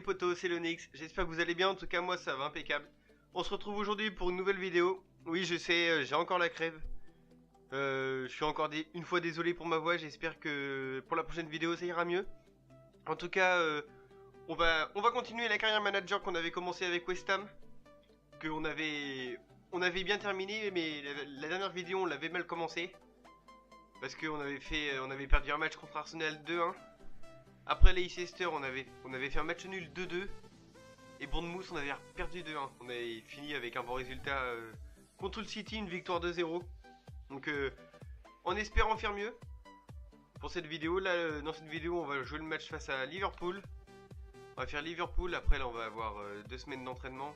potos, c'est l'Onyx, j'espère que vous allez bien, en tout cas moi ça va impeccable. On se retrouve aujourd'hui pour une nouvelle vidéo. Oui je sais, j'ai encore la crève. Je suis encore une fois désolé pour ma voix, j'espère que pour la prochaine vidéo ça ira mieux. En tout cas, on va continuer la carrière manager qu'on avait commencé avec West Ham. On avait bien terminé, mais la dernière vidéo on l'avait mal commencé. Parce qu'on avait perdu un match contre Arsenal 2-1. Après Leicester, on avait fait un match nul 2-2. Et Bournemouth, on avait perdu 2-1. On avait fini avec un bon résultat contre le City, une victoire 2-0. Donc, en espérant faire mieux. Pour cette vidéo, là, dans cette vidéo, on va jouer le match face à Liverpool. On va faire Liverpool. Après, là, on va avoir 2 semaines d'entraînement.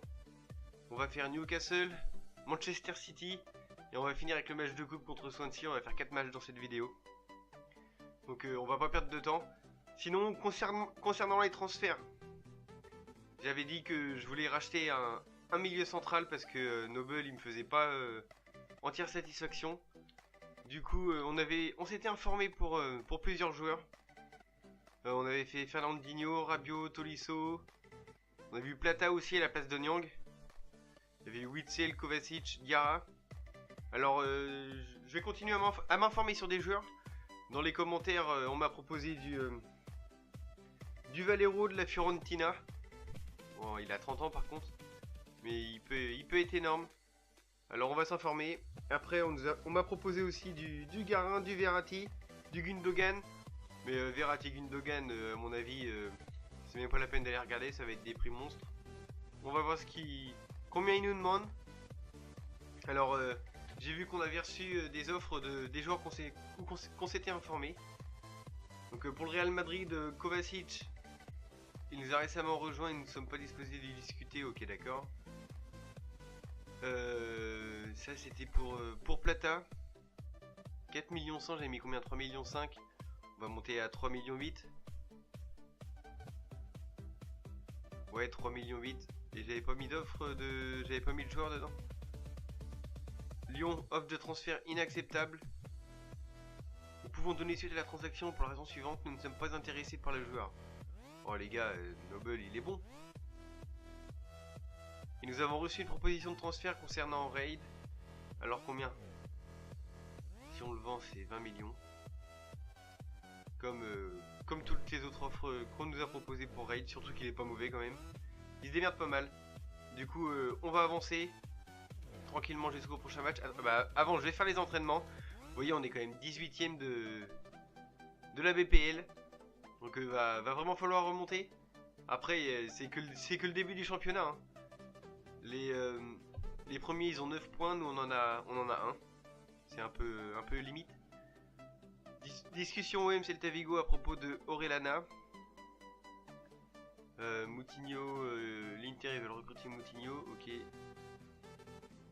On va faire Newcastle, Manchester City. Et on va finir avec le match de coupe contre Swansea. On va faire 4 matchs dans cette vidéo. Donc, on va pas perdre de temps. Sinon, concernant les transferts, j'avais dit que je voulais racheter un milieu central parce que Noble il me faisait pas entière satisfaction. Du coup, on s'était informé pour plusieurs joueurs. On avait fait Fernandinho, Rabiot, Tolisso. On a vu Plata aussi à la place de Nyang. Il y avait Witsel, Kovacic, Diarra. Alors, je vais continuer à m'informer sur des joueurs. Dans les commentaires, on m'a proposé du Valero de la Fiorentina. Bon, il a 30 ans par contre. Mais il peut être énorme. Alors on va s'informer. Après on m'a proposé aussi du Garin, du Verratti, du Gundogan. Mais Verratti, Gundogan, à mon avis, c'est même pas la peine d'aller regarder. Ça va être des prix monstres. On va voir combien ils nous demandent. Alors j'ai vu qu'on avait reçu des offres des joueurs qu'on s'était informé. Donc pour le Real Madrid, Kovacic, il nous a récemment rejoint et nous ne sommes pas disposés de discuter, ok d'accord. Ça c'était pour Plata. 4 millions 100, j'avais mis combien? 3 millions 5. On va monter à 3 millions 8. Ouais 3 millions 8. Et j'avais pas mis d'offre j'avais pas mis de joueur dedans. Lyon, offre de transfert inacceptable. Nous pouvons donner suite à la transaction pour la raison suivante, nous ne sommes pas intéressés par le joueur. Oh les gars, Noble il est bon. Et nous avons reçu une proposition de transfert concernant Raid. Alors combien? Si on le vend c'est 20 millions. Comme toutes les autres offres qu'on nous a proposées pour Raid, surtout qu'il est pas mauvais quand même. Il se démerde pas mal. Du coup on va avancer tranquillement jusqu'au prochain match. Avant je vais faire les entraînements. Vous voyez on est quand même 18ème de la BPL. Donc va vraiment falloir remonter. Après c'est que le début du championnat hein. Les premiers ils ont 9 points, nous on en a 1. C'est un peu limite. Discussion OM Celta Vigo à propos de Orellana. Moutinho, l'Inter ils veulent recruter Moutinho, ok.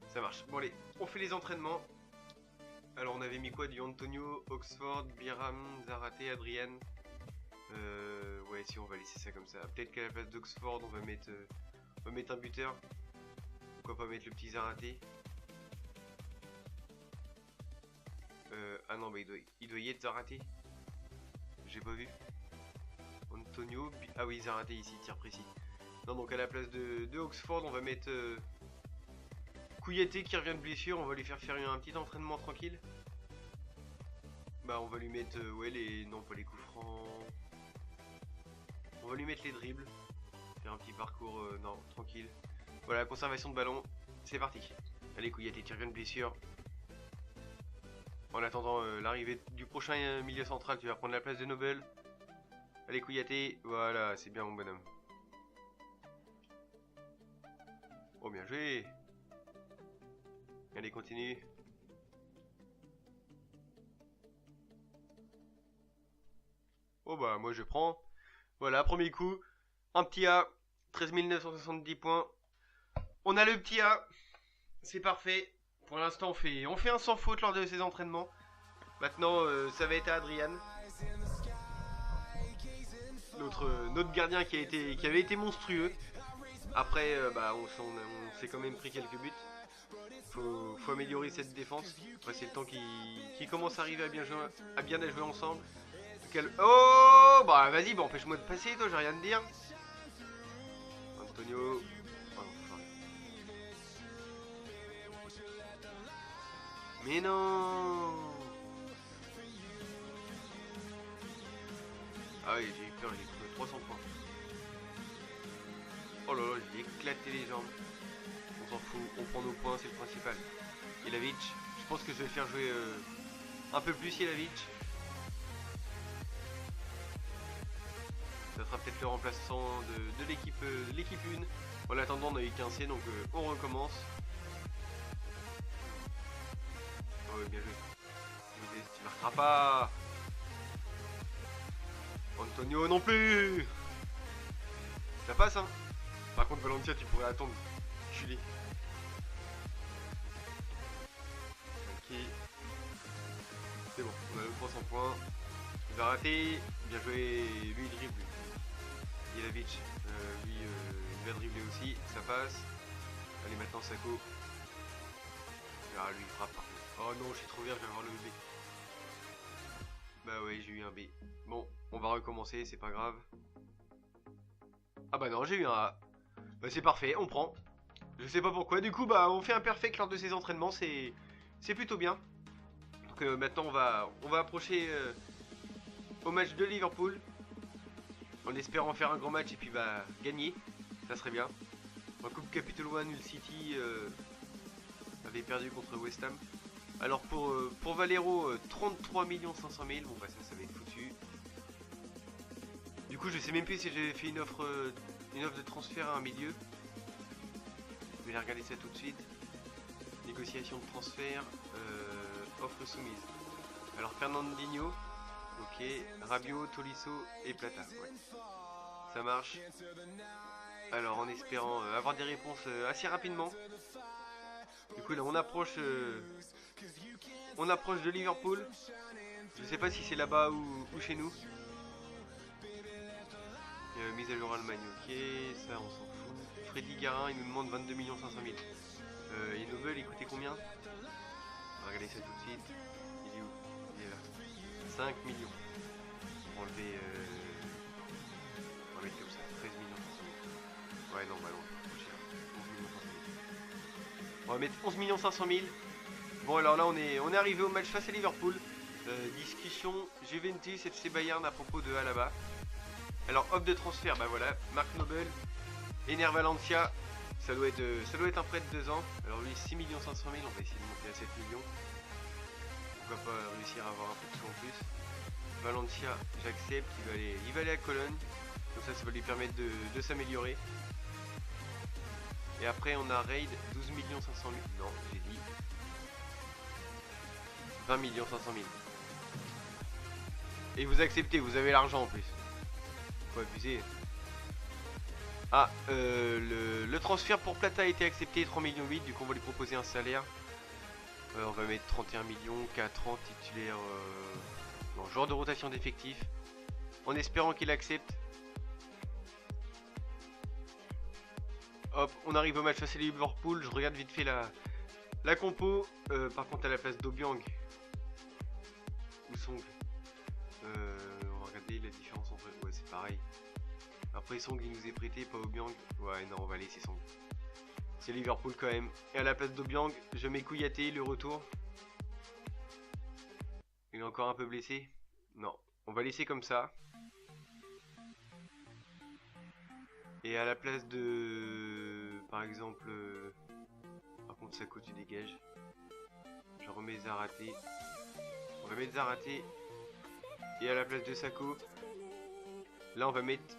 Ça marche. Bon allez, on fait les entraînements. Alors on avait mis quoi? Du Antonio, Oxford, Biram, Zarate, Adrian. Ouais si on va laisser ça comme ça. Peut-être qu'à la place d'Oxford on va mettre un buteur. Pourquoi pas mettre le petit Zaraté. Ah non bah il doit y être Zaraté. J'ai pas vu. Antonio. Ah oui Zaraté ici, tir précis. Non donc à la place de Oxford on va mettre Kouyaté qui revient de blessure. On va lui faire un petit entraînement tranquille. Bah on va lui mettre non pas les coups francs. On va lui mettre les dribbles. Faire un petit parcours non tranquille. Voilà, conservation de ballon, c'est parti. Allez Kouyaté, tu reviens de blessure. En attendant l'arrivée du prochain milieu central, tu vas prendre la place de Noble. Allez Kouyaté, voilà, c'est bien mon bonhomme. Oh bien joué. Allez continue. Oh bah moi je prends. Voilà, premier coup. Un petit A, 13 970 points. On a le petit A. C'est parfait. Pour l'instant, on fait un sans faute lors de ces entraînements. Maintenant, ça va être à Adrian. Notre gardien qui avait été monstrueux. Après, on s'est quand même pris quelques buts. Faut améliorer cette défense. Après, c'est le temps qui commence à arriver à bien jouer ensemble. Oh, bah vas-y, bah empêche-moi de passer, toi, j'ai rien à te dire. Antonio. Oh, non, mais non. Ah oui, j'ai eu peur, j'ai trouvé 300 points. Oh là là, j'ai éclaté les jambes. On s'en fout, on prend nos points, c'est le principal. Jelavic, je pense que je vais faire jouer un peu plus Jelavic. Ça sera peut-être le remplaçant de l'équipe 1. En attendant, on a eu qu'un C, donc on recommence. Oh, bien joué. Tu marqueras pas. Antonio non plus. Ça passe, hein. Par contre, Valentia, tu pourrais attendre. Culé. Ok. C'est bon, on a le 300 points. Il va rater. Bien joué. Lui, il dribble. Jelavic, lui, il va dribbler aussi. Ça passe. Allez, maintenant, Sako. Ah, lui, il frappe par contre. Oh non, je suis trop vert, je vais avoir le B. Bah ouais, j'ai eu un B. Bon, on va recommencer, c'est pas grave. Ah bah non, j'ai eu un A. Bah c'est parfait, on prend. Je sais pas pourquoi, du coup bah on fait un perfect lors de ces entraînements, c'est plutôt bien. Donc maintenant on va approcher au match de Liverpool. En espérant faire un grand match et puis bah gagner, ça serait bien. En Coupe Capital One, Hull City avait perdu contre West Ham. Alors pour Valero, 33 500 000, bon bah ça va être foutu. Du coup je sais même plus si j'avais fait une offre de transfert à un milieu. Je vais aller regarder ça tout de suite. Négociation de transfert, offre soumise. Alors Fernandinho, ok, Rabiot, Tolisso et Plata, ouais. Ça marche. Alors en espérant avoir des réponses assez rapidement. Du coup là on approche de Liverpool. Je sais pas si c'est là-bas ou chez nous. Mise à jour Allemagne, ok, ça on s'en fout. Freddy Garin, il nous demande 22 500 000. Et Nobel, il coûtait combien? On va regarder ça tout de suite. Il est où? Il est là. 5 millions. On va enlever. On va mettre comme ça, 13 500 000. Ouais, non, bah non, trop cher. 11 500 000. On va mettre 11 500 000. Bon, alors là, on est arrivé au match face à Liverpool. Discussion Juventus FC Bayern à propos de Alaba. Alors, offre de transfert, bah voilà, Marc Nobel, Ener Valencia, ça doit être un prêt de 2 ans. Alors lui, 6 500 000, on va essayer de monter à 7 millions. Pourquoi pas réussir à avoir un peu de sous en plus. Valencia, j'accepte, il va aller à Cologne. Donc ça va lui permettre de s'améliorer. Et après, on a Raid, 12 500 000. Non, j'ai dit 20 500 000. Et vous acceptez, vous avez l'argent en plus. Faut abuser. Ah, le transfert pour Plata a été accepté, 3,8 millions, du coup on va lui proposer un salaire. On va mettre 31 millions, K30 titulaire, non, joueur de rotation d'effectifs. En espérant qu'il accepte. Hop, on arrive au match face à Liverpool, je regarde vite fait la compo. Par contre à la place d'Obiang. Où Song. On va regarder la différence entre... Ouais, c'est pareil. Après Song il nous est prêté, pas Obiang. Ouais, non, on va laisser Song. C'est Liverpool quand même. Et à la place d'Obiang, je mets Kouyaté, le retour. Il est encore un peu blessé. Non, on va laisser comme ça. Et à la place de... Par exemple... Par contre Sako tu dégages. Je remets Zaraté. On va mettre Zaraté. Et à la place de Sako, là on va mettre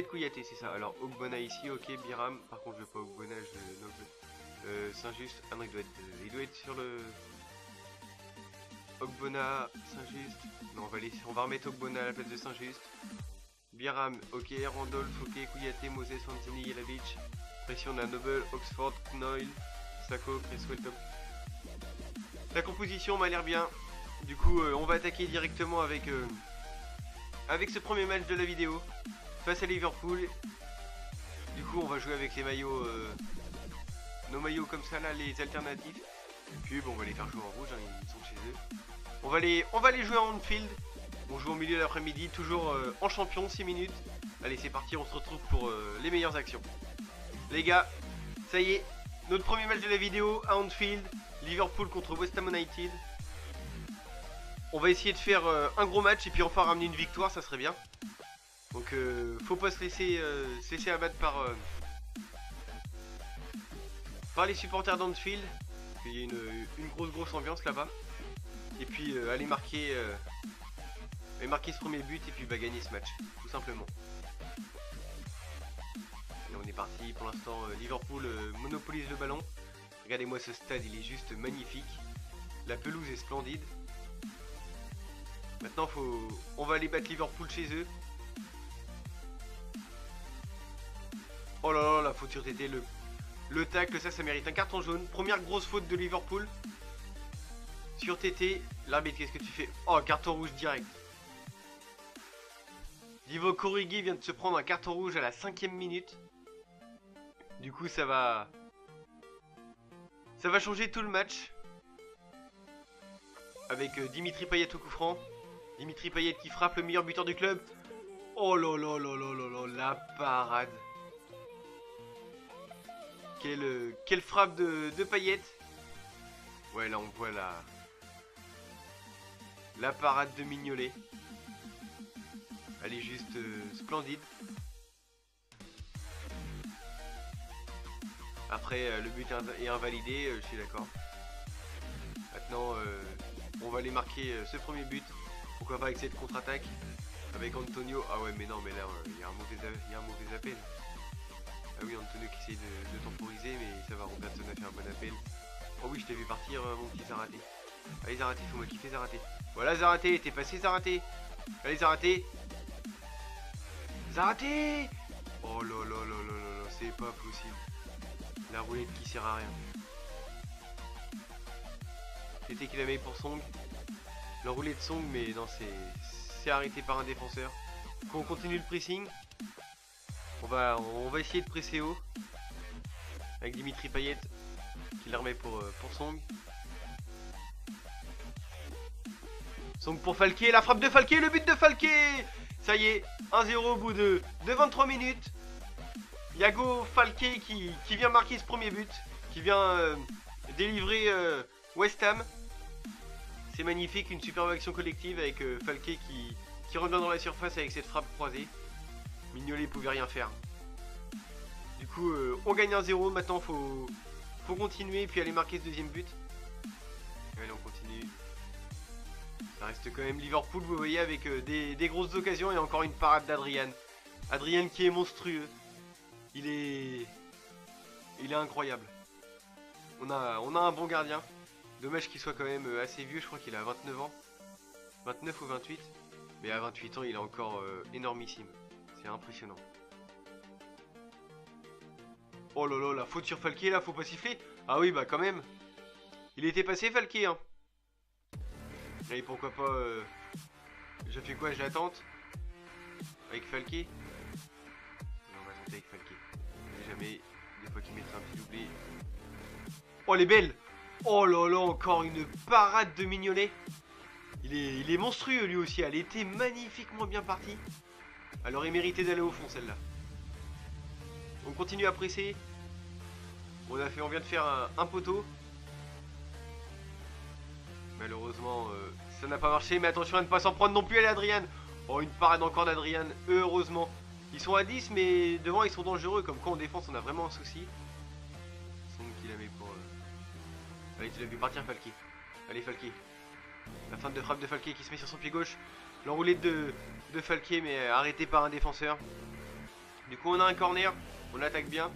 Kouyaté, c'est ça. Alors Ogbonna ici, ok, Biram. Par contre je veux pas Ogbonna, je veux Noble. Saint-Just, ah non il doit être sur le... Ogbonna, Saint-Just. Non on va remettre Ogbonna à la place de Saint-Just. Biram, ok, Randolph, ok, Kouyaté, Moses, Anthony, Jelavic. Après ici on a Noble, Oxford, Knoyle, Sako, Chris Welcome. La composition m'a l'air bien. Du coup on va attaquer directement avec ce premier match de la vidéo face à Liverpool. Du coup on va jouer avec les maillots, nos maillots comme ça là, les alternatifs. Puis bon, on va les faire jouer en rouge, hein, ils sont chez eux. On va les jouer en on-field. On joue au milieu de l'après-midi, toujours en champion, 6 minutes. Allez, c'est parti, on se retrouve pour les meilleures actions. Les gars, ça y est, notre premier match de la vidéo à Anfield, Liverpool contre West Ham United. On va essayer de faire un gros match et puis enfin ramener une victoire, ça serait bien. Donc faut pas se laisser abattre par les supporters d'Anfield. Il y a une grosse ambiance là-bas. Et puis aller marquer ce premier but et puis gagner ce match, tout simplement. Et on est parti, pour l'instant Liverpool monopolise le ballon. Regardez-moi ce stade, il est juste magnifique. La pelouse est splendide. Maintenant on va aller battre Liverpool chez eux. Oh là là, la faute sur TT, le tacle, ça mérite un carton jaune. Première grosse faute de Liverpool sur TT. L'arbitre, qu'est-ce que tu fais? Oh, carton rouge direct. Divock Origi vient de se prendre un carton rouge à la 5e minute. Du coup ça va changer tout le match. Avec Dimitri Payet au coup franc. Dimitri Payet qui frappe, le meilleur buteur du club. Oh là là là là là là, la parade. Quelle frappe de Payet. Ouais, là on voit la parade de Mignolet. Elle est juste splendide. Après le but est invalidé, je suis d'accord. Maintenant on va aller marquer ce premier but. Pourquoi pas avec cette contre-attaque avec Antonio. Ah ouais, mais non, mais là il y a un mauvais appel. Ah oui, Antonio qui essaye de temporiser, mais ça va, Robertson a fait un bon appel. Oh oui, je t'ai vu partir mon petit Zaraté. Allez Zaraté, faut-moi kiffer Zaraté. Voilà Zaraté, t'es passé Zaraté. Allez Zaraté. Zaraté. Oh là là là là là là, c'est pas possible. La roulette qui sert à rien. C'était qu'il avait pour Song. Le roulé de Song, mais non, c'est arrêté par un défenseur. On continue le pressing. On va essayer de presser haut. Avec Dimitri Payet qui la remet pour Song. Song pour Falqué, la frappe de Falqué, le but de Falqué. Ça y est, 1-0 au bout de 23 minutes. Yago Falqué qui vient marquer ce premier but. Qui vient délivrer West Ham. C'est magnifique, une superbe action collective avec Falqué qui revient dans la surface avec cette frappe croisée. Mignolet pouvait rien faire. Du coup on gagne 1-0, maintenant faut continuer et puis aller marquer ce deuxième but. Allez, on continue. Ça reste quand même Liverpool, vous voyez, avec des grosses occasions et encore une parade d'Adrian. Adrian qui est monstrueux. Il est incroyable. On a un bon gardien. Dommage qu'il soit quand même assez vieux, je crois qu'il a 29 ans. 29 ou 28. Mais à 28 ans il est encore énormissime. C'est impressionnant. Oh là là, la faute sur Falqué là, faut pas siffler. Ah oui, bah quand même. Il était passé Falqué hein. Et pourquoi pas je fais quoi, je l'attente avec Falqué. On va tenter avec Falqué. Jamais, des fois qu'il mettrait un petit doublé. Oh elle est belle. Oh là là, encore une parade de Mignolet. Il est monstrueux lui aussi, elle était magnifiquement bien partie. Elle aurait mérité d'aller au fond celle-là. On continue à presser. On vient de faire un poteau. Malheureusement ça n'a pas marché, mais attention à ne pas s'en prendre non plus. Allez Adrian. Oh, une parade encore d'Adrian, heureusement. Ils sont à 10 mais devant ils sont dangereux. Comme quoi en défense on a vraiment un souci. C'est nous qui la met pour... Allez, tu l'as vu partir Falqué. Allez Falqué. La fin de frappe de Falqué qui se met sur son pied gauche. L'enroulette de Falqué mais arrêté par un défenseur. Du coup on a un corner. On attaque bien.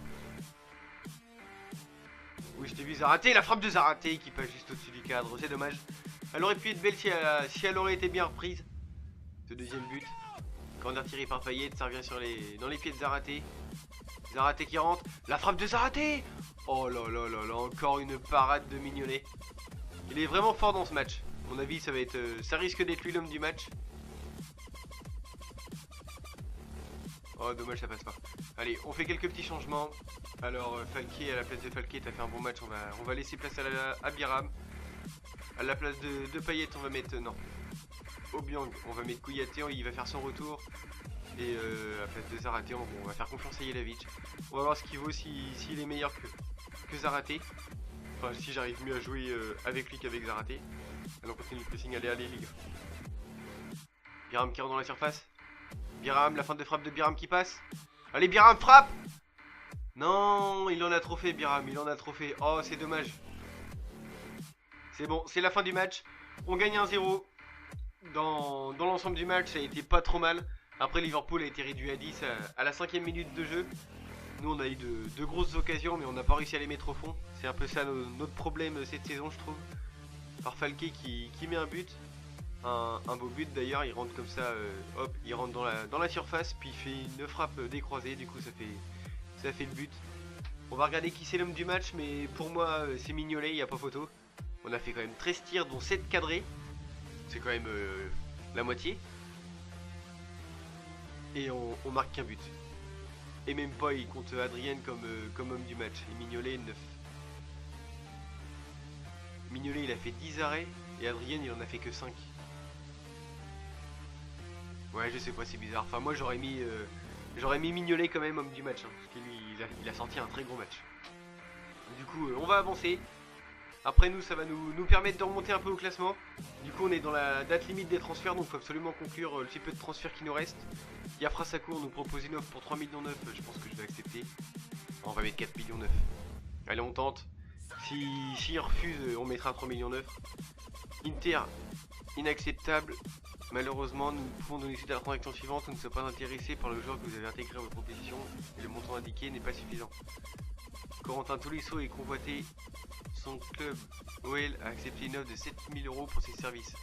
Oui, je t'ai vu Zaraté. La frappe de Zaraté qui passe juste au-dessus du cadre. C'est dommage. Elle aurait pu être belle si elle aurait été bien reprise. Ce deuxième but. Corner tiré par Payet. Ça revient dans les pieds de Zaraté. Zaraté qui rentre. La frappe de Zaraté. Oh là là là là. Encore une parade de Mignolet. Il est vraiment fort dans ce match. À mon avis, ça risque d'être lui l'homme du match. Oh, dommage, ça passe pas. Allez, on fait quelques petits changements. Alors, Falqué, à la place de Falqué, t'as fait un bon match. On va laisser place à Biram. À la place de Payet, on va mettre... non. Obiang, on va mettre Kouyaté, il va faire son retour. Et à la place de Zárate, on va faire confiance à Jelavic. On va voir ce qu'il vaut, s'il est meilleur que Zárate. Enfin, si j'arrive mieux à jouer avec lui qu'avec Zárate. Allez, on continue le pressing, allez les gars. Biram qui rentre dans la surface. Biram, la fin de frappe de Biram qui passe. Allez Biram, frappe! Non, il en a trop fait Biram, il en a trop fait. Oh, c'est dommage. C'est bon, c'est la fin du match. On gagne 1-0. Dans l'ensemble du match, ça a été pas trop mal. Après, Liverpool a été réduit à 10 à la 5ème minute de jeu. Nous, on a eu de grosses occasions, mais on n'a pas réussi à les mettre au fond. C'est un peu ça notre problème cette saison, je trouve. Par Falqué qui met un but. Un beau but d'ailleurs, il rentre comme ça, hop, il rentre dans la surface, puis il fait une frappe décroisée, du coup ça fait le but. On va regarder qui c'est l'homme du match, mais pour moi c'est Mignolet, il n'y a pas photo. On a fait quand même 13 tirs, dont 7 cadrés. C'est quand même la moitié. Et on marque qu'un but. Et même pas, il compte Adrien comme homme du match. Et Mignolet 9. Mignolet il a fait 10 arrêts, et Adrien il en a fait que 5. Ouais, je sais pas, c'est bizarre. Enfin, moi j'aurais mis Mignolet quand même homme du match, hein, parce que lui il a sorti un très gros match. Du coup, on va avancer. Après nous, ça va nous permettre de remonter un peu au classement. Du coup, on est dans la date limite des transferts, donc il faut absolument conclure le petit peu de transferts qui nous reste. Yafra Sakour nous propose une offre pour 3,9 millions. Je pense que je vais accepter. On va mettre 4,9 millions. Allez, on tente. S'il refuse, on mettra 3,9 millions. Inter, inacceptable. Malheureusement, nous pouvons donner suite à la transaction suivante. Nous ne sommes pas intéressés par le joueur que vous avez intégré à votre compétition et le montant indiqué n'est pas suffisant. Corentin Tolisso est convoité. Son club OL a accepté une offre de 7 000 € pour ses services.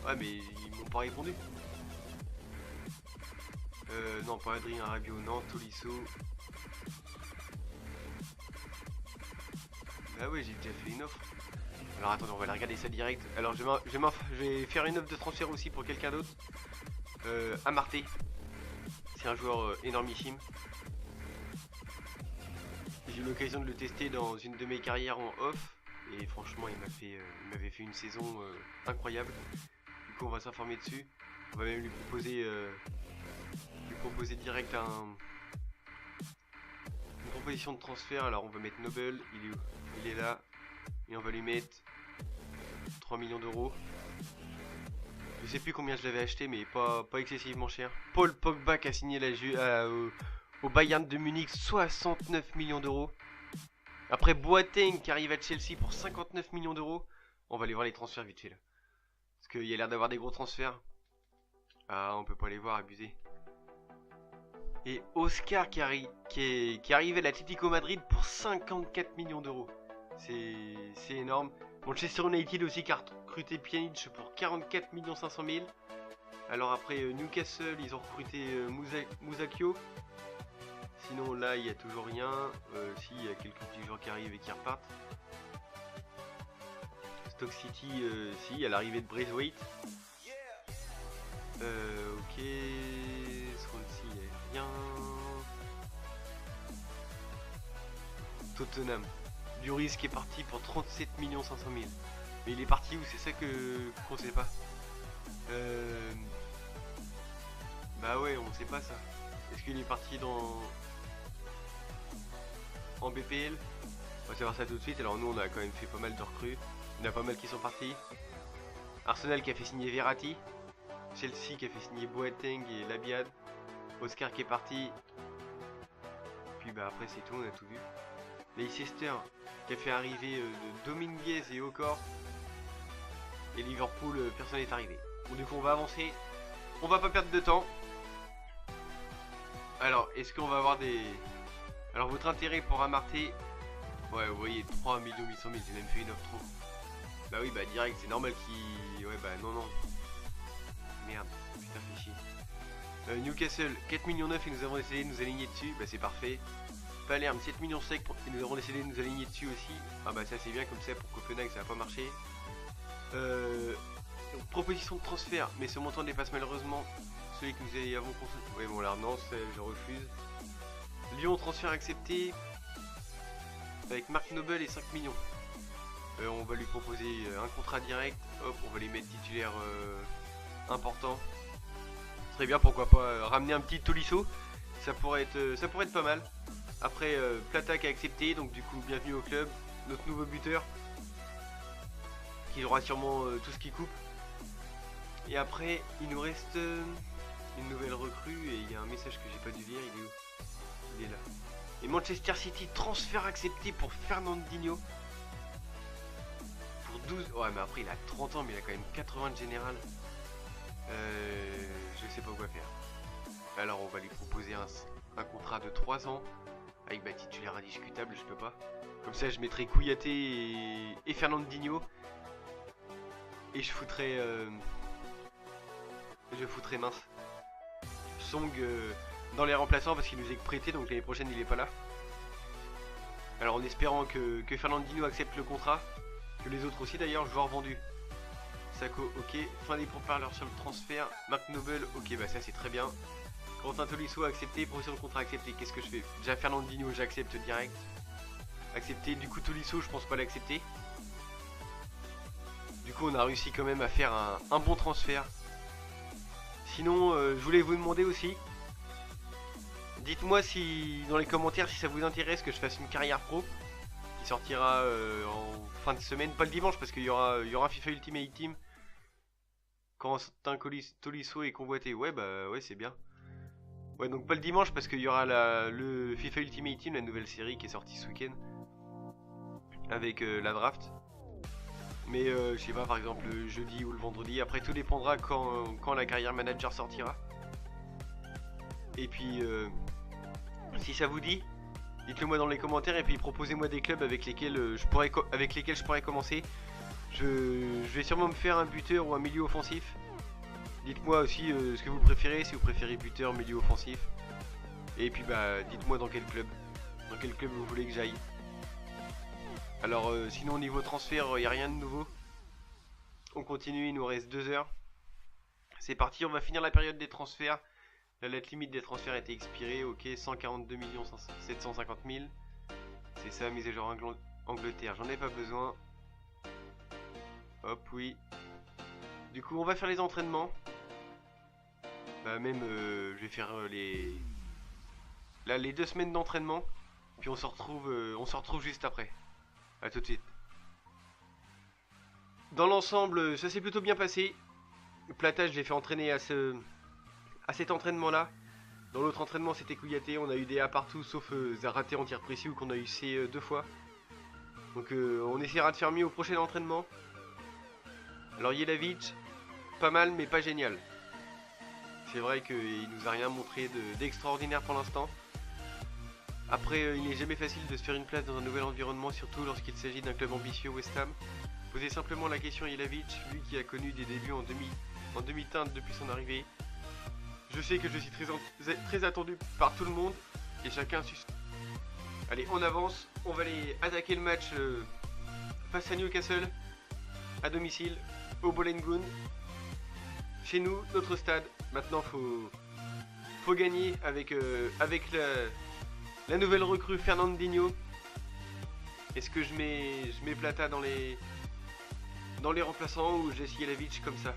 Ouais, mais ils m'ont pas répondu. Non, pas Adrien Rabiot, non, Tolisso. Ah ouais, j'ai déjà fait une offre. Alors attendez, on va aller regarder ça direct. Alors je vais faire une offre de transfert aussi pour quelqu'un d'autre. Amarté. C'est un joueur énormissime. J'ai eu l'occasion de le tester dans une de mes carrières en off. Et franchement, il m'avait fait une saison incroyable. Du coup, on va s'informer dessus. On va même lui proposer direct une proposition de transfert. Alors on va mettre Noble, il est là. Et on va lui mettre 3 millions d'euros. Je sais plus combien je l'avais acheté, mais pas excessivement cher. Paul Pogba qui a signé au Bayern de Munich 69 millions d'euros. Après Boateng qui arrive à Chelsea pour 59 millions d'euros. On va aller voir les transferts vite fait là. Parce qu'il y a l'air d'avoir des gros transferts. Ah, on peut pas les voir, abusé. Et Oscar qui arrive à l'Atlético Madrid pour 54 millions d'euros. C'est énorme. Manchester United aussi qui a recruté Pjanic pour 44 500 000. Alors après Newcastle, ils ont recruté Musakio. Sinon là, il n'y a toujours rien. Si, il y a quelques petits joueurs qui arrivent et qui repartent. Stoke City, si, à l'arrivée de Braithwaite. Ok. Swansea, il n'y a rien. Tottenham. Lloris qui est parti pour 37 500 000. Mais il est parti où? C'est ça qu'on sait pas. Bah ouais, on sait pas ça. Est-ce qu'il est parti en BPL? On va savoir ça tout de suite. Alors nous, on a quand même fait pas mal de recrues. Il y en a pas mal qui sont partis. Arsenal qui a fait signer Verratti. Chelsea qui a fait signer Boateng et Labiad. Oscar qui est parti. Puis bah après c'est tout, on a tout vu. Leicester qui a fait arriver de Dominguez et Okor. Et Liverpool, personne n'est arrivé. Bon, du coup on va avancer. On va pas perdre de temps. Alors, est-ce qu'on va avoir des... Alors votre intérêt pour Amarté. Ouais, vous voyez, 3 800 000, j'ai même fait une offre trop. Bah oui, bah direct, c'est normal qu'il... Ouais, bah non. Merde, putain, fait chier. Newcastle, 4,9 millions et nous avons décidé de nous aligner dessus. Bah c'est parfait. Palerme, 7,5 millions et nous avons décidé de nous aligner dessus aussi. Ah bah ça c'est bien, comme ça pour Copenhague ça va pas marcher. Proposition de transfert, mais ce montant dépasse malheureusement celui que nous avons consulté. Ouais bon là non, je refuse. Lyon, transfert accepté. Avec Mark Noble et 5 millions. On va lui proposer un contrat direct. Hop, on va les mettre titulaires importants. Ce serait bien, pourquoi pas ramener un petit Tolisso. Ça pourrait être pas mal. Après, Plata qui a accepté, donc du coup, bienvenue au club. Notre nouveau buteur, qui aura sûrement tout ce qui coupe. Et après, il nous reste une nouvelle recrue, et il y a un message que j'ai pas dû lire, il est où? Il est là. Et Manchester City, transfert accepté pour Fernandinho. Pour 12... Ouais, mais après, il a 30 ans, mais il a quand même 80 de général. Je sais pas quoi faire. Alors, on va lui proposer un contrat de 3 ans. Avec titulaire indiscutable, je peux pas. Comme ça, je mettrai Kouyaté et Fernandinho. Et je foutrais mince Song dans les remplaçants parce qu'il nous est prêté, donc l'année prochaine il est pas là. Alors en espérant que Fernandinho accepte le contrat, que les autres aussi d'ailleurs, joueurs vendus. Sako, ok. Fin des pourparlers sur le transfert. Mark Noble, ok, bah ça c'est très bien. Quentin Tolisso accepté, proposition de contrat accepté. Qu'est-ce que je fais? Déjà Fernandinho, j'accepte direct. Accepté. Du coup Tolisso, je pense pas l'accepter. Du coup on a réussi quand même à faire un bon transfert. Sinon, je voulais vous demander aussi, dites-moi si dans les commentaires si ça vous intéresse que je fasse une carrière pro qui sortira en fin de semaine, pas le dimanche parce qu'il y aura FIFA Ultimate Team quand un Tolisso est convoité. Ouais, bah ouais, c'est bien. Ouais, donc pas le dimanche parce qu'il y aura le FIFA Ultimate Team, la nouvelle série qui est sortie ce week-end avec la draft. Mais je sais pas, par exemple le jeudi ou le vendredi. Après, tout dépendra quand la carrière manager sortira. Et puis, si ça vous dit, dites-le moi dans les commentaires. Et puis proposez-moi des clubs avec lesquels je pourrais commencer. Je vais sûrement me faire un buteur ou un milieu offensif. Dites-moi aussi ce que vous préférez, si vous préférez buteur, milieu offensif. Et puis bah dites-moi dans quel club vous voulez que j'aille. Alors sinon au niveau transfert, il n'y a rien de nouveau. On continue, il nous reste 2 heures. C'est parti, on va finir la période des transferts. La date limite des transferts a été expirée, ok, 142 750 000. C'est ça, mise à jour Angleterre, j'en ai pas besoin. Hop, oui. Du coup, on va faire les entraînements. Bah même, je vais faire les 2 semaines d'entraînement. Puis on se retrouve juste après. A tout de suite. Dans l'ensemble, ça s'est plutôt bien passé. Plata, je l'ai fait entraîner à cet entraînement-là. Dans l'autre entraînement, c'était Kouyaté. On a eu des A partout, sauf Zaraté en tir précis, ou qu'on a eu C 2 fois. Donc on essaiera de faire mieux au prochain entraînement. Alors Jelavic, pas mal, mais pas génial. C'est vrai qu'il nous a rien montré d'extraordinaire pour l'instant. Après, il n'est jamais facile de se faire une place dans un nouvel environnement, surtout lorsqu'il s'agit d'un club ambitieux West Ham. Posez simplement la question à Jelavic, lui qui a connu des débuts en demi-teinte depuis son arrivée. Je sais que je suis très attendu par tout le monde et chacun suit. Allez, on avance, on va aller attaquer le match face à Newcastle, à domicile, au Bowling Green. Chez nous, notre stade. Maintenant, faut gagner avec la nouvelle recrue Fernandinho. Est-ce que je mets Plata dans les remplaçants ou Jesse Jelavic comme ça?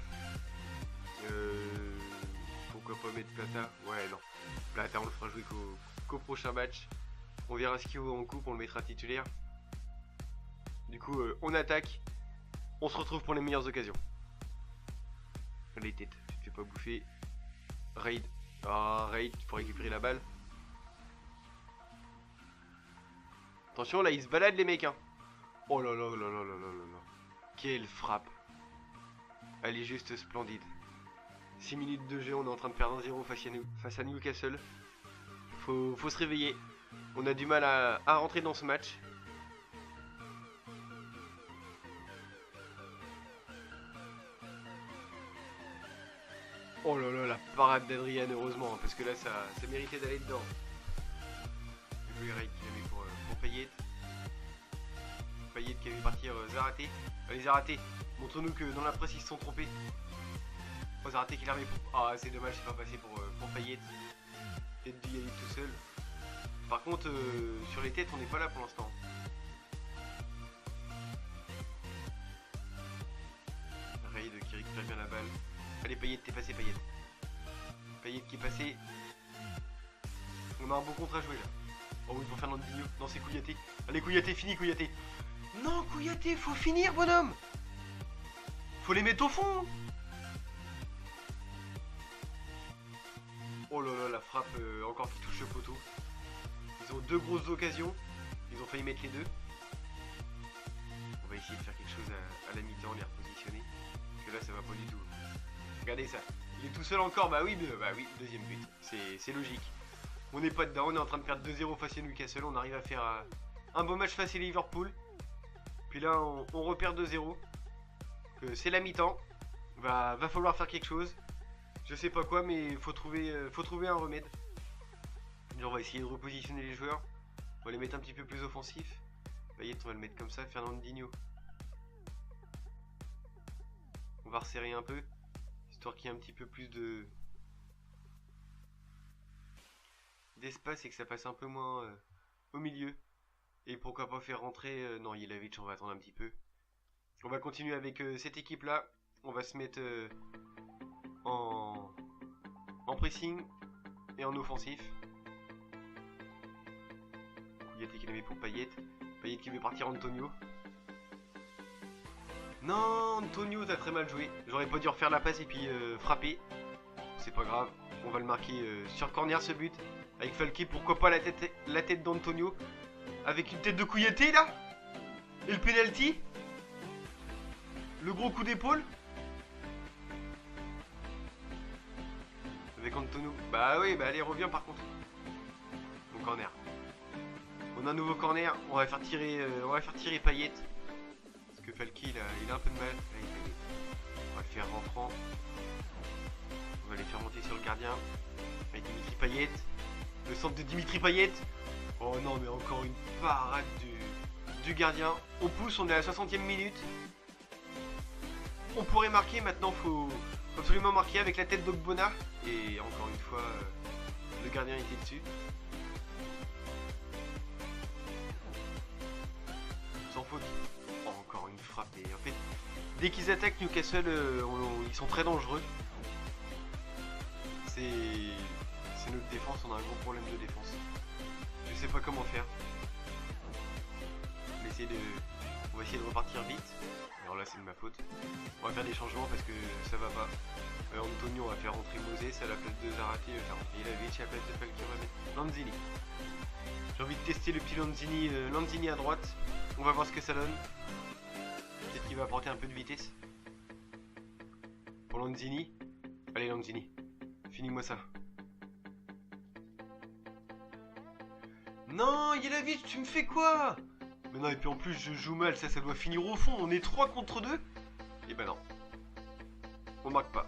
Pourquoi pas mettre Plata? Ouais, non. Plata, on le fera jouer qu'au prochain match. On verra ce qu'il vaut en coupe, on le mettra titulaire. Du coup, on attaque. On se retrouve pour les meilleures occasions. Les têtes, tu te fais pas bouffer. Raid. Ah, Raid, faut récupérer la balle. Attention, là, ils se baladent les mecs, hein. Oh là là là là là là là là. Quelle frappe. Elle est juste splendide. 6 minutes de jeu, on est en train de perdre 1-0 face à Newcastle. Faut se réveiller. On a du mal à rentrer dans ce match. Oh là là, la parade d'Adrian, heureusement, hein, parce que là, ça méritait d'aller dedans. Le Raid qu'il avait pour Payet. Payet qui avait partir Zaraté. Allez, Zaraté, montre-nous que dans la presse, ils se sont trompés. Oh, Zaraté qui l'a remis pour... Ah, c'est dommage, c'est pas passé pour Payet. Tête d'y aller tout seul. Par contre, sur les têtes, on n'est pas là pour l'instant. Raid qui récupère bien la balle. Allez, Payet, t'es passé, Payet. Payet qui est passé. On a un beau contre à jouer là. Oh oui, pour Fernandinho. Non, c'est Kouyaté. Allez, Kouyaté, fini Kouyaté. Non, Kouyaté, faut finir, bonhomme. Faut les mettre au fond. Oh là là, la frappe encore qui touche le poteau. Ils ont deux grosses occasions. Ils ont failli mettre les deux. On va essayer de faire quelque chose à la mi-temps, les repositionner. Parce que là, ça va pas du tout. Regardez ça. Il est tout seul encore. Bah oui, deuxième but. C'est logique. On n'est pas dedans. On est en train de perdre 2-0 face à Newcastle. On arrive à faire un beau match face à Liverpool. Puis là, on repère 2-0. C'est la mi-temps. Va falloir faire quelque chose. Je sais pas quoi, mais faut trouver un remède. On va essayer de repositionner les joueurs. On va les mettre un petit peu plus offensifs. Payet, on va le mettre comme ça. Fernandinho. On va resserrer un peu. Histoire qu'il y ait un petit peu plus d'espace et que ça passe un peu moins au milieu. Et pourquoi pas faire rentrer... non, Jelavic, on va attendre un petit peu. On va continuer avec cette équipe-là. On va se mettre en pressing et en offensif. Kouyaté qui l'avait pour Payet. Payet qui veut partir Antonio. Non, Antonio, t'as très mal joué. J'aurais pas dû refaire la passe et puis frapper. C'est pas grave. On va le marquer sur corner ce but. Avec Falqué, pourquoi pas la tête d'Antonio. Avec une tête de Kouyaté là. Et le penalty. Le gros coup d'épaule. Avec Antonio. Bah oui, bah allez, reviens par contre. Au corner. On a un nouveau corner. On va faire tirer Payet. Parce que Falqué il a un peu de mal. Là, on va le faire rentrant. On va les faire monter sur le gardien. Avec Dimitri Payet. Le centre de Dimitri Payet. Oh non, mais encore une parade du gardien. On pousse, on est à la 60e minute. On pourrait marquer, maintenant faut absolument marquer avec la tête d'Ogbonna. Et encore une fois, le gardien était dessus. Sans faute. Oh, encore une frappe. Et en fait, dès qu'ils attaquent Newcastle, ils sont très dangereux. C'est notre défense, on a un gros problème de défense. Je sais pas comment faire. On va essayer de repartir vite. Alors là c'est de ma faute. On va faire des changements parce que ça va pas. Antonio, on va faire rentrer Moses à la place de Zarate, il va faire rentrer Jelavic à la place de Falqué, on va mettre Lanzini. J'ai envie de tester le petit Lanzini à droite. On va voir ce que ça donne. Peut-être qu'il va apporter un peu de vitesse. Pour Lanzini. Allez Lanzini, finis-moi ça. Non, Jelavic, tu me fais quoi? Mais non, et puis en plus, je joue mal, ça doit finir au fond. On est 3 contre 2. Et ben non. On marque pas.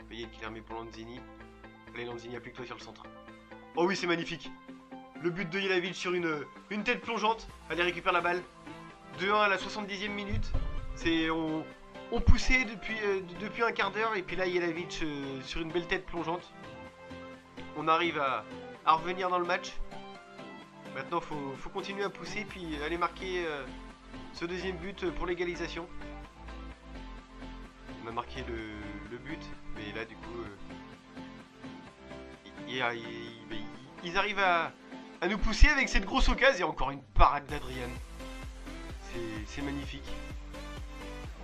Payet qui l'a remis pour Lanzini. Allez, Lanzini, applique-toi sur le centre. Oh oui, c'est magnifique. Le but de Jelavic sur une tête plongeante. Allez, récupère la balle. 2-1 à la 70e minute. On poussait depuis un quart d'heure. Et puis là, Jelavic sur une belle tête plongeante. On arrive à revenir dans le match. Maintenant faut continuer à pousser puis aller marquer ce deuxième but pour l'égalisation. On a marqué le but, mais là du coup ils arrivent à nous pousser avec cette grosse occasion. Et encore une parade d'Adrian. C'est magnifique.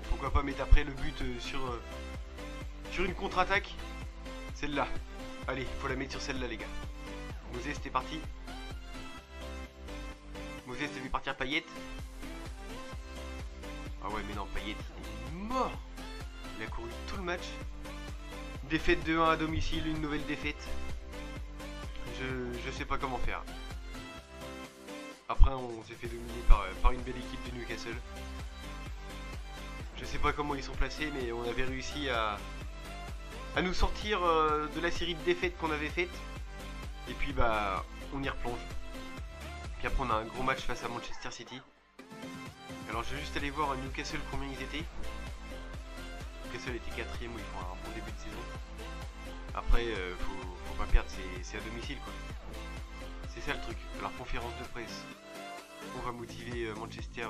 Pourquoi pas mettre après le but sur une contre-attaque. Celle-là. Allez, faut la mettre sur celle-là les gars. Moses, c'était parti. Moses, t'as vu partir Payet. Ah ouais, mais non, Payet, il est mort. Il a couru tout le match. Défaite 2-1 à domicile, une nouvelle défaite. Je sais pas comment faire. Après, on s'est fait dominer par une belle équipe de Newcastle. Je sais pas comment ils sont placés, mais on avait réussi à nous sortir de la série de défaites qu'on avait faite. Et puis bah on y replonge. Puis après on a un gros match face à Manchester City. Alors je vais juste aller voir à Newcastle combien ils étaient. Newcastle était 4ème, où ils font un bon début de saison. Après faut pas perdre, c'est à domicile quoi. C'est ça le truc. Alors conférence de presse. On va motiver Manchester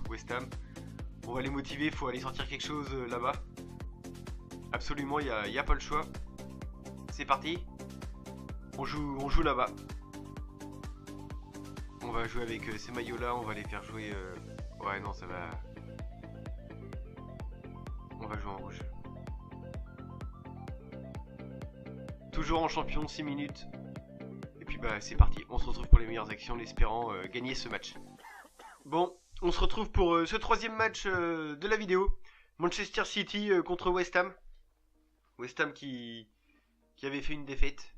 West Ham. On va les motiver, faut aller sortir quelque chose là-bas. Absolument, y a pas le choix. C'est parti. On joue là-bas. On va jouer avec ces maillots-là. On va les faire jouer... Ouais, non, ça va... On va jouer en rouge. Toujours en champion, 6 minutes. Et puis bah c'est parti. On se retrouve pour les meilleures actions en espérant gagner ce match. Bon, on se retrouve pour ce troisième match de la vidéo. Manchester City contre West Ham. West Ham qui avait fait une défaite.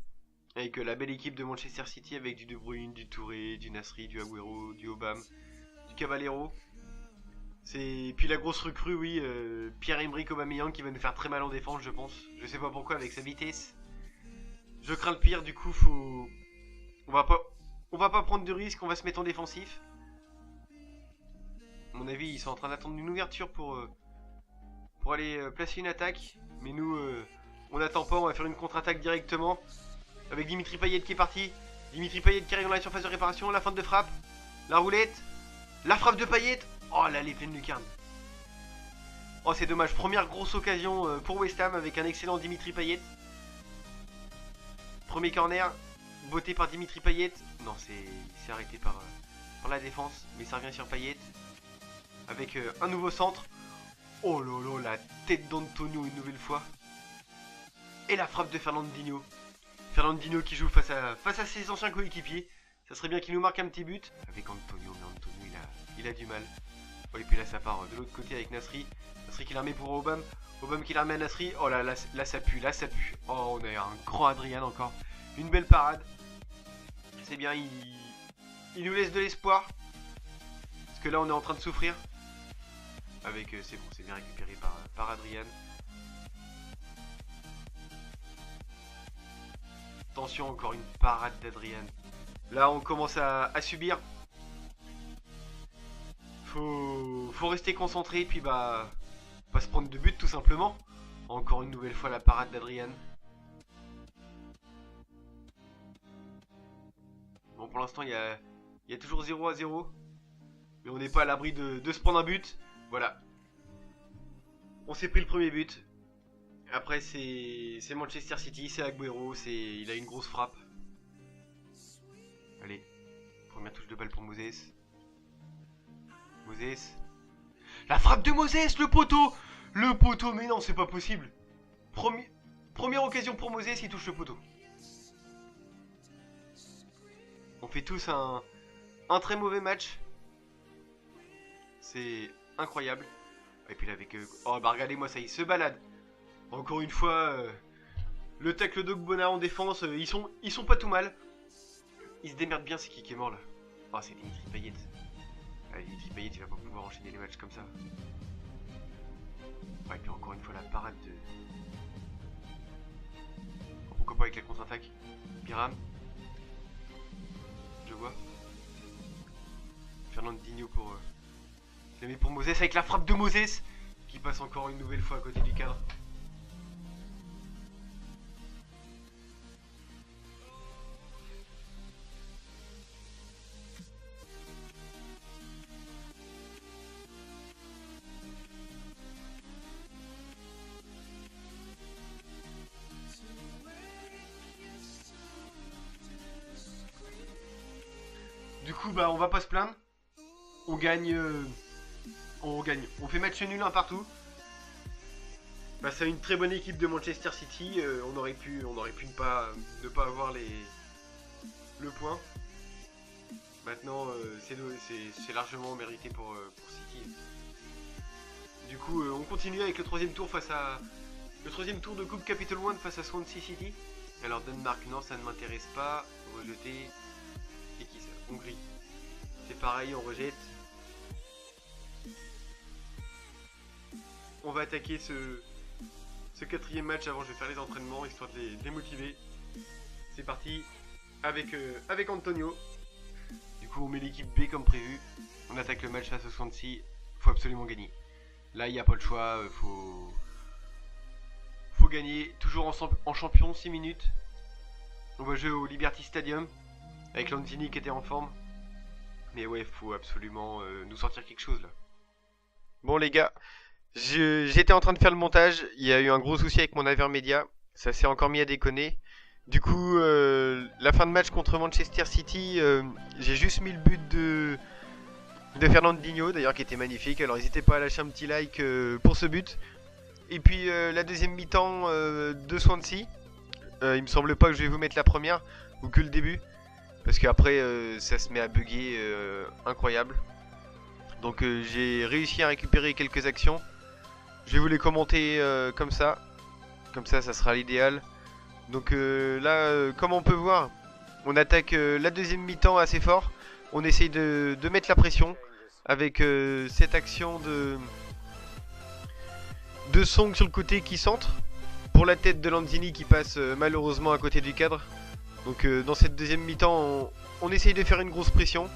Avec la belle équipe de Manchester City avec du De Bruyne, du Touré, du Nasri, du Agüero, du Obama, du Caballero. Et puis la grosse recrue, oui, Pierre-Emerick Aubameyang qui va nous faire très mal en défense, je pense. Je sais pas pourquoi avec sa vitesse. Je crains le pire, du coup, on va pas prendre de risque, on va se mettre en défensif. À mon avis, ils sont en train d'attendre une ouverture pour aller placer une attaque. Mais nous, on n'attend pas, on va faire une contre-attaque directement. Avec Dimitri Payet qui est parti. Dimitri Payet qui arrive dans la surface de réparation, la feinte de frappe. La roulette. La frappe de Payet. Oh là, elle est pleine de lucarne. Oh, c'est dommage. Première grosse occasion pour West Ham avec un excellent Dimitri Payet. Premier corner, botté par Dimitri Payet. Non, c'est arrêté par la défense, mais ça revient sur Payet. Avec un nouveau centre. Oh là là, la tête d'Antonio une nouvelle fois. Et la frappe de Fernandinho. Fernandinho qui joue face à ses anciens coéquipiers. Ça serait bien qu'il nous marque un petit but. Avec Antonio, mais Antonio il a du mal. Oh, et puis là ça part de l'autre côté avec Nasri. Nasri qui la remet pour Obama. Obama qui la remet à Nasri. Oh là, là ça pue, là ça pue. Oh, on a un grand Adrian encore. Une belle parade. C'est bien, il nous laisse de l'espoir. Parce que là on est en train de souffrir. Avec, c'est bon, c'est bien récupéré par Adrian. Attention, encore une parade d'Adrian. Là on commence à subir. Faut rester concentré, puis bah pas se prendre de but tout simplement. Encore une nouvelle fois la parade d'Adrian. Bon, pour l'instant il y a toujours 0-0. Mais on n'est pas à l'abri de se prendre un but. Voilà. On s'est pris le premier but. Après c'est Manchester City, c'est Agüero, il a une grosse frappe. Allez, première touche de balle pour Moses. Moses. La frappe de Moses, le poteau. Le poteau, mais non, c'est pas possible. Première occasion pour Moses, il touche le poteau. On fait tous un très mauvais match. C'est incroyable. Et puis là avec... oh bah regardez-moi ça, il se balade. Encore une fois, le tacle d'Ogbonna en défense, ils sont pas tout mal. Ils se démerdent bien, c'est qui est mort là. Oh, c'est Dimitri Payet. Allez, Dimitri Payet, il va pas pouvoir enchaîner les matchs comme ça. Ouais, et puis encore une fois la parade de... Pourquoi pas avec la contre-attaque. Biram. Je vois. Fernandinho pour... Je la mets pour Moses avec la frappe de Moses qui passe encore une nouvelle fois à côté du cadre. Du coup, bah, on va pas se plaindre. On gagne. On fait match nul un partout. Bah, c'est une très bonne équipe de Manchester City. On aurait pu ne pas avoir le point. Maintenant, c'est largement mérité pour City. Du coup, on continue avec le troisième tour le troisième tour de Coupe Capital One face à Swansea City. Alors Danemark, non, ça ne m'intéresse pas. Rejeté. C'est qui ça? Hongrie. C'est pareil, on rejette. On va attaquer ce quatrième match avant, je vais faire les entraînements histoire de les motiver. C'est parti avec Antonio. Du coup on met l'équipe B comme prévu. On attaque le match face au Swansea. Faut absolument gagner. Là il n'y a pas le choix, faut gagner. Toujours en champion, 6 minutes. On va jouer au Liberty Stadium avec Lanzini qui était en forme. Mais ouais, faut absolument nous sortir quelque chose là. Bon les gars, J'étais en train de faire le montage, il y a eu un gros souci avec mon Avermedia, ça s'est encore mis à déconner. Du coup, la fin de match contre Manchester City, j'ai juste mis le but de Fernandinho, d'ailleurs qui était magnifique, alors n'hésitez pas à lâcher un petit like pour ce but. Et puis la deuxième mi-temps de Swansea, il me semble pas que je vais vous mettre la première, ou que le début, parce qu'après ça se met à bugger incroyable. Donc j'ai réussi à récupérer quelques actions. Je vais vous les commenter comme ça ça sera l'idéal. Donc là, comme on peut voir, on attaque la deuxième mi-temps assez fort. On essaye de mettre la pression avec cette action de Song sur le côté qui centre pour la tête de Lanzini qui passe malheureusement à côté du cadre. Donc dans cette deuxième mi-temps, on essaye de faire une grosse pression.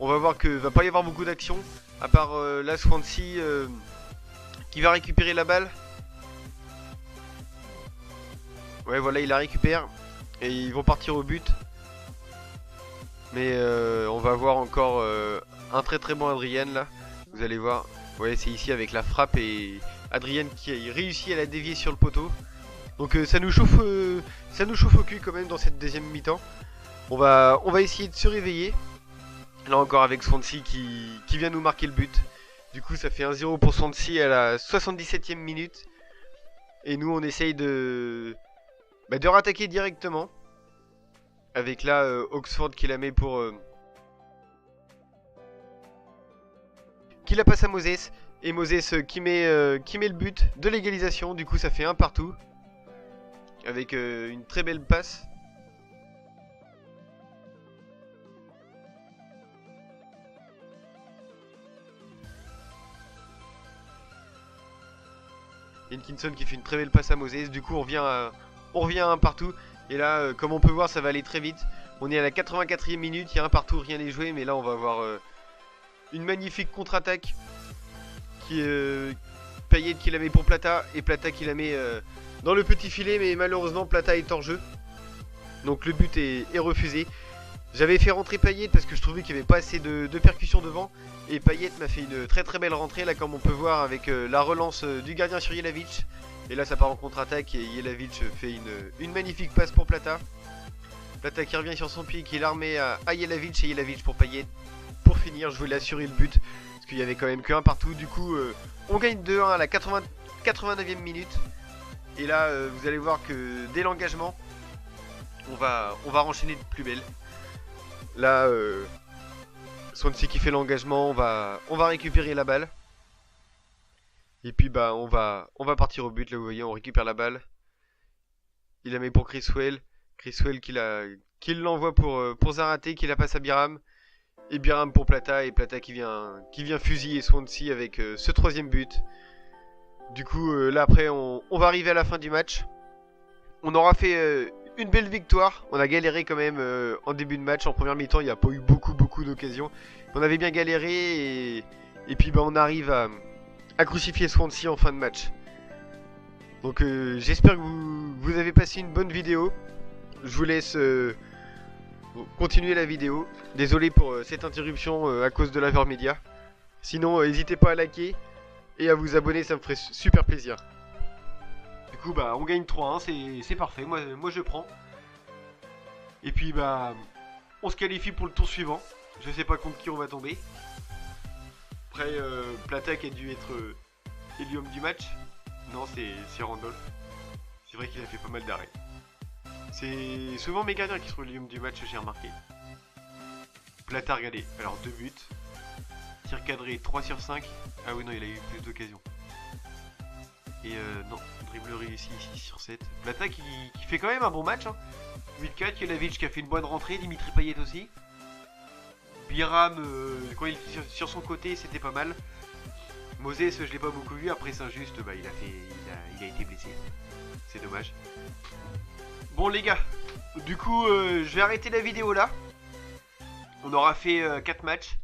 On va voir que va pas y avoir beaucoup d'actions à part la Swansea qui va récupérer la balle. Ouais, voilà, il la récupère et ils vont partir au but. Mais on va voir encore un très très bon Adrien là. Vous allez voir. Ouais, c'est ici avec la frappe et Adrien qui réussit à la dévier sur le poteau. Donc ça nous chauffe au cul quand même dans cette deuxième mi-temps. On va essayer de se réveiller. Là encore avec Swansea qui vient nous marquer le but. Du coup ça fait 1-0 pour Swansea à la 77e minute. Et nous on essaye de rattaquer directement. Avec là Oxford qui la met pour... qui la passe à Moses. Et Moses qui met le but de l'égalisation. Du coup ça fait 1 partout. Avec une très belle passe. Jenkinson qui fait une très belle passe à Moses. Du coup on revient à 1 partout. Et là comme on peut voir ça va aller très vite. On est à la 84e minute, il y a 1 partout, rien n'est joué. Mais là on va avoir une magnifique contre-attaque. Payet qui la met pour Plata. Et Plata qui la met dans le petit filet. Mais malheureusement Plata est hors jeu. Donc le but est refusé. J'avais fait rentrer Payet parce que je trouvais qu'il n'y avait pas assez de percussion devant. Et Payet m'a fait une très très belle rentrée là comme on peut voir avec la relance du gardien sur Jelavic. Et là ça part en contre-attaque et Jelavic fait une magnifique passe pour Plata. Plata qui revient sur son pied, qui est l'armé à Jelavic et Jelavic pour Payet. Pour finir, je voulais assurer le but parce qu'il y avait quand même que 1 partout. Du coup on gagne 2-1 à la 89e minute. Et là vous allez voir que dès l'engagement on va enchaîner de plus belle. Là Swansea qui fait l'engagement, on va récupérer la balle. Et puis on va partir au but, là vous voyez, on récupère la balle. Il la met pour Criswell. Criswell qui l'envoie pour Zarate, qui la passe à Biram. Et Biram pour Plata, et Plata qui vient fusiller Swansea avec ce 3ème but. Du coup là après on va arriver à la fin du match. On aura fait une belle victoire. On a galéré quand même en début de match. En première mi-temps, il n'y a pas eu beaucoup d'occasions. On avait bien galéré et puis on arrive à crucifier Swansea en fin de match. Donc j'espère que vous avez passé une bonne vidéo. Je vous laisse continuer la vidéo. Désolé pour cette interruption à cause de l'Avermedia. Sinon, n'hésitez pas à liker et à vous abonner, ça me ferait super plaisir. Du coup on gagne 3-1, c'est parfait, moi je prends. Et puis on se qualifie pour le tour suivant. Je sais pas contre qui on va tomber. Après Plata qui a dû être l'homme du match. Non, c'est Randolph. C'est vrai qu'il a fait pas mal d'arrêts. C'est souvent mes gardiens qui sont l'homme du match, j'ai remarqué. Plata, regardez, alors 2 buts. Tir cadré 3 sur 5. Ah oui non, il a eu plus d'occasions. Et non, dribble réussi 6 sur 7. Plata qui fait quand même un bon match. 8-4, Jelavic qui a fait une bonne rentrée, Dimitri Payet aussi. Biram, quand il est sur son côté, c'était pas mal. Moses, je l'ai pas beaucoup vu. Après Saint-Just, il a été blessé. C'est dommage. Bon les gars, du coup, je vais arrêter la vidéo là. On aura fait 4 matchs.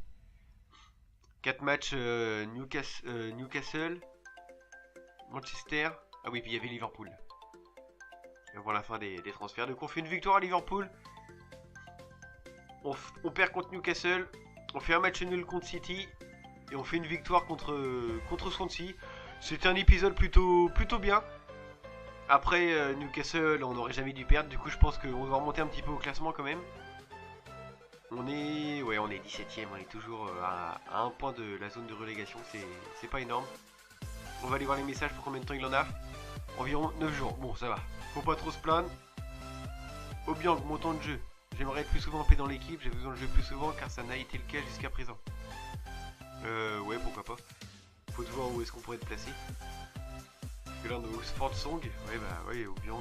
4 matchs Newcastle, Manchester. Ah oui, puis il y avait Liverpool. Avant la fin des transferts. Donc on fait une victoire à Liverpool. On perd contre Newcastle. On fait un match nul contre City. Et on fait une victoire contre Swansea. C'était un épisode plutôt bien. Après Newcastle, on n'aurait jamais dû perdre. Du coup, je pense qu'on doit remonter un petit peu au classement quand même. On est 17ème, on est toujours à un point de la zone de relégation, c'est pas énorme. On va aller voir les messages pour combien de temps il en a. Environ 9 jours, bon ça va, faut pas trop se plaindre. Obiang, mon temps de jeu. J'aimerais être plus souvent en paix dans l'équipe, j'ai besoin de jouer plus souvent car ça n'a été le cas jusqu'à présent. Ouais, pourquoi pas. Faut te voir où est-ce qu'on pourrait te placer. Parce que là on est au Sport Song, ouais Obiang,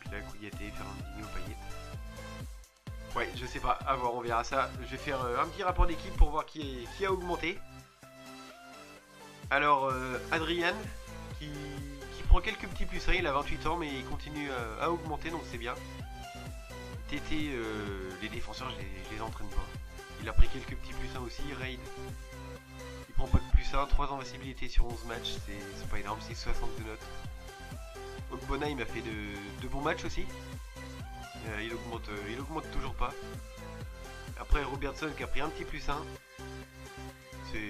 puis là Kouyaté, Fernandinho, Payet. Ouais, je sais pas, à voir, on verra ça. Je vais faire un petit rapport d'équipe pour voir qui a augmenté. Alors, Adrian, qui prend quelques petits plus 1, il a 28 ans, mais il continue à augmenter, donc c'est bien. TT, les défenseurs, je les entraîne pas. Il a pris quelques petits plus 1 aussi. Raid, il prend pas de plus 1, 3 invincibilités sur 11 matchs, c'est pas énorme, c'est 62 notes. Ogbonna, il m'a fait de bons matchs aussi. Il augmente toujours pas. Après Robertson qui a pris un petit plus 1.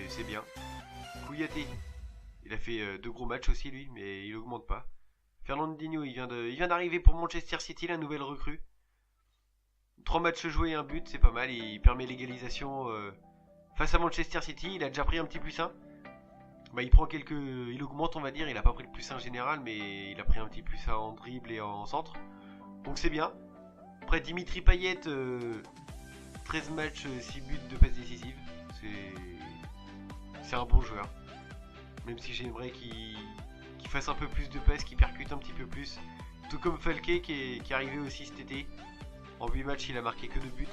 C'est bien. Kouyaté, il a fait 2 gros matchs aussi lui, mais il augmente pas. Fernandinho, il vient d'arriver pour Manchester City, la nouvelle recrue. 3 matchs joués et un but, c'est pas mal. Il permet l'égalisation face à Manchester City. Il a déjà pris un petit plus 1. Bah, il augmente on va dire. Il a pas pris le plus 1 général, mais il a pris un petit plus 1 en dribble et en centre. Donc c'est bien. Après Dimitri Payet, 13 matchs, 6 buts, 2 passes décisives. C'est un bon joueur. Même si j'aimerais qu'il fasse un peu plus de passes, qu'il percute un petit peu plus. Tout comme Falke qui est arrivé aussi cet été. En 8 matchs il a marqué que 2 buts.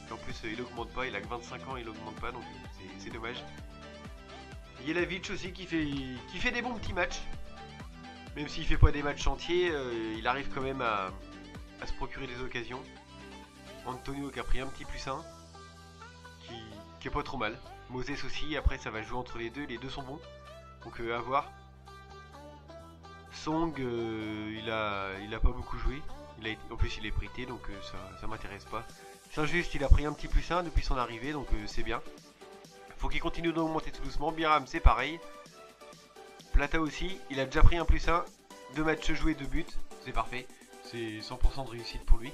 Et en plus il augmente pas, il a que 25 ans, il augmente pas, donc c'est dommage. Jelavic aussi qui fait des bons petits matchs. Même s'il fait pas des matchs entiers, il arrive quand même à se procurer des occasions. Antonio qui a pris un petit plus 1, qui est pas trop mal. Moses aussi, après ça va jouer entre les deux sont bons. Donc à voir. Song, il a pas beaucoup joué. En plus il est prêté, donc ça m'intéresse pas. Saint-Just, il a pris un petit plus 1 depuis son arrivée, donc c'est bien. Faut qu'il continue d'augmenter tout doucement. Biram, c'est pareil. Plata aussi, il a déjà pris un plus 1. 2 matchs joués, 2 buts. C'est parfait. C'est 100% de réussite pour lui.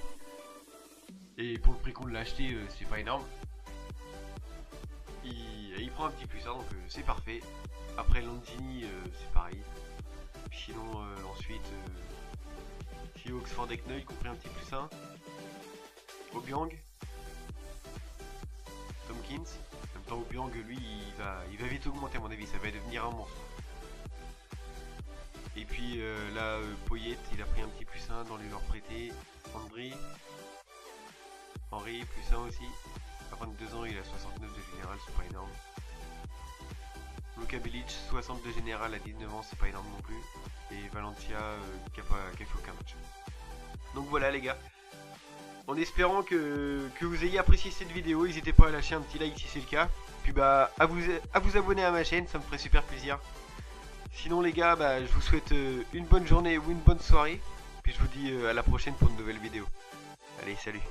Et pour le prix qu'on l'a acheté, c'est pas énorme. Il prend un petit plus 1, donc c'est parfait. Après Lanzini, c'est pareil. Sinon, ensuite, Fiox, Fandekneuil qui ont pris un petit plus 1. Obiang. Tomkins. En même temps, Obiang, lui, il va vite augmenter à mon avis, ça va devenir un monstre. Et puis là, Poyet, il a pris un petit plus 1 dans les joueurs prêtés. Henry, plus 1 aussi. À 22 ans, il a 69 de général, c'est pas énorme. Luka Bilic, 60 de général à 19 ans, c'est pas énorme non plus. Et Valencia, qui a fait aucun match. Donc voilà les gars. En espérant que vous ayez apprécié cette vidéo, n'hésitez pas à lâcher un petit like si c'est le cas. Puis bah à vous abonner à ma chaîne, ça me ferait super plaisir. Sinon les gars, je vous souhaite une bonne journée ou une bonne soirée. Puis je vous dis à la prochaine pour une nouvelle vidéo. Allez, salut.